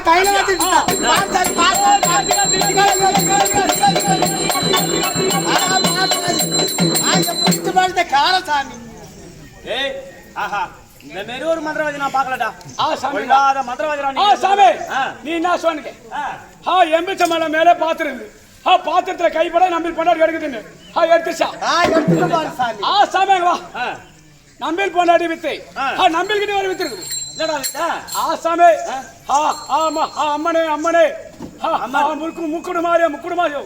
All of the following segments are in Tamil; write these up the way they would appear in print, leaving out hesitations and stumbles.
கையில வச்சிருக்கா காலசாமி. ஏய் ஆஹா இந்த மாதிரி ஒரு மந்திரவாதி நான் பார்க்கலடா. சாமி மந்திரவாதிரா நீ. சாமி நீ என்ன சொன்னீங்க? எம்பிச்சமலை மேல பாத்திரம் பாத்திரத்துல கைப்பட நம்ம பொண்டாடி எடுக்குதுன்னு எடுத்துச்சா எடுத்துட்டு பாரு சாமி. சாமி வா நம்பில் பொண்டாடி வித்து நம்பில் கிட்ட வர வித்து இருக்குது. என்னடா வித்த? சாமி ஆமா அம்மனே அம்மனே முக்குடு மாரியா முக்குடு மாரியோ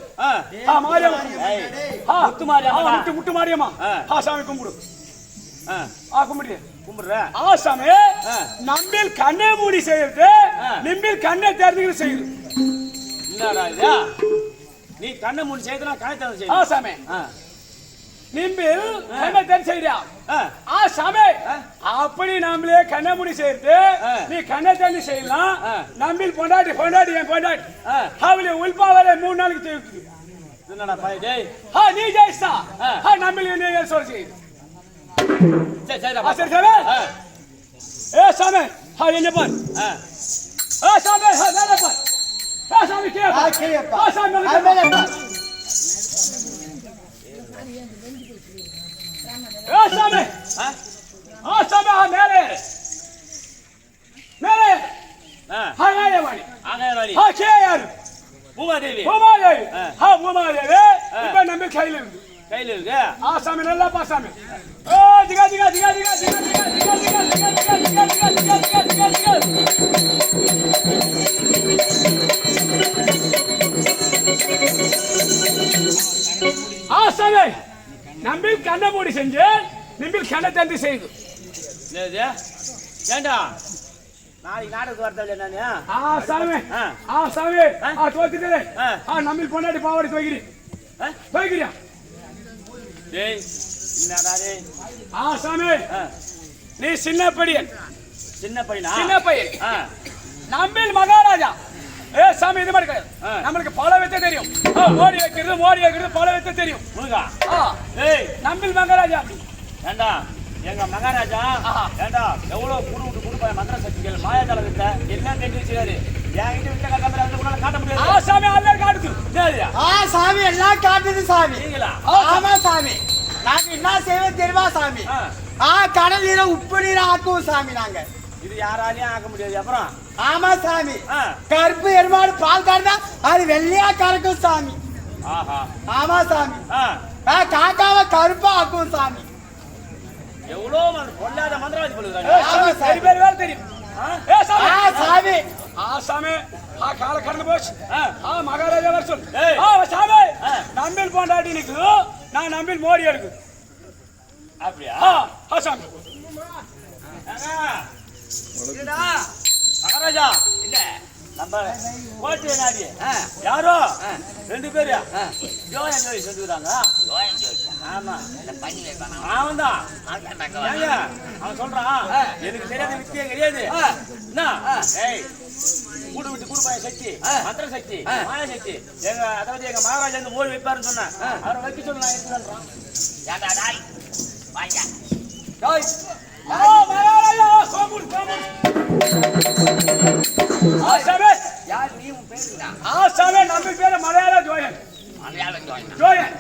மாரியா முத்து மாரியா முட்டு மாரியம்மா சாமி கும்பிடு கும்பிடு கும்பிடுற. சாமி நம்பில் கண்ணை மூடி செய்யறது நிம்பில் கண்ணை திறந்து செய்யுது. என்னடா இது? நீ கண்ணை மூடி செய்யறதுனா கண்ணை திறந்து செய்ய. சாமி நிம்பில் கண்ணை திறந்து செய்யறியா? சாமி அப்படி நம்மளே கண்ணை மூடி செய்யறது நீ கண்ணை திறந்து செய்யலாம். நம்பில் பொண்டாட்டி பொண்டாட்டி என் பொண்டாட்டி அவளை உள்பாவலை 3 நாளைக்கு செய்யுது. என்னடா பாய் டேய் நீ ஜெயிச்சா நம்பில் நீ சொல்ல செய்யுது. சரி சரி சரி சரி சாமி என்ன பார் சாமி வேலை பார் சாமி கேப்பா சாமி சாமி சாமி மேலே மேலே ஆகாயவாணி ஆகாயவாணி கேயாரு பூமாதேவி பூமாதேவி பூமாதேவி இப்ப நம்ம கையில இருக்கு கையில இருக்கு. சாமி நல்லா பா சாமி திகா திகா திகா திகா திகா திகா திகா திகா திகா திகா திகா திகா திகா சாமி நம்பில் கண்ணை மூடி செஞ்சு நிம்பில் கண்ணை தந்து செய்து. ஏண்டா நாளைக்கு நாடகத்துக்கு வரதில்லை நானு. சாமி சாமி தோத்துட்டு நம்பில் பொண்டாடி பாவாடி துவைக்கிறியா? டேய் என்னடா டேய்? சாமி நீ சின்ன பையன். சின்ன பையனா? சின்ன பையன். நம்பில் மகாராஜா. சாமி இது மாதிரி கிடையாது. நம்மளுக்கு பல வித்தை தெரியும். மோடி வைக்கிறது பல வித்தை தெரியும். முருகா ஏய் நம்பில் மகாராஜா. ஏண்டா எங்க மகாராஜா ஏண்டா எவ்வளவு குடுப்பாய மந்திர சக்திகள் மாயாஜால வித்தை எல்லாம் தெரிஞ்சு வச்சுக்காரு. என்கிட்ட வித்த காட்டுற அந்த கூட காட்ட முடியாது. சாமி அல்ல காட்டுது. சாமி எல்லாம் காட்டுது சாமி. ஆமா சாமி நாங்க என்ன செய்வோம் தெரியுமா சாமி? கடல் நீரை உப்பு நீரை ஆக்குவோம் சாமி நாங்க. இது யாராலையும் ஆக்க முடியாது. அப்புறம் ஆமா சாமி கருப்பு எருமாடு பால் கறந்தா அது வெள்ளையா கறக்கும் சாமி. ஆமா சாமி காக்காவை கருப்பா ஆக்குவோம் சாமி. எவ்வளவு பொல்லாத மந்திரவாதி சொல்லுங்க தெரியும் சாமி. சாமி கால கடந்து போச்சு. மகாராஜா வர சொல்லு சாமி நம்பில் பொண்டாட்டி நிக்கு நான் நம்பில் மோடி எடுக்கு. அப்படியா? சாமி மகாராஜா இல்ல நம்ம கோட்டை நாடி யாரோ 2 பேரு ஜோயன் ஜோய் சொல்லுறாங்க. ஆமா அவன் தான் அவன் சொல்றான் எனக்கு தெரியாத வித்தியே கிடையாது. என்ன கூடு விட்டு கூடுபாய சக்தி மந்திர சக்தி மாய சக்தி எங்க அதாவது எங்க மகாராஜா இந்த மோடி வைப்பாருன்னு சொன்னேன். அவரை வைக்க சொல்லி நான் இருக்குன்றான். யார் நீ உன் பேரு? நம்பில் பேரு மலையாள ஜோயன். ஜோயன்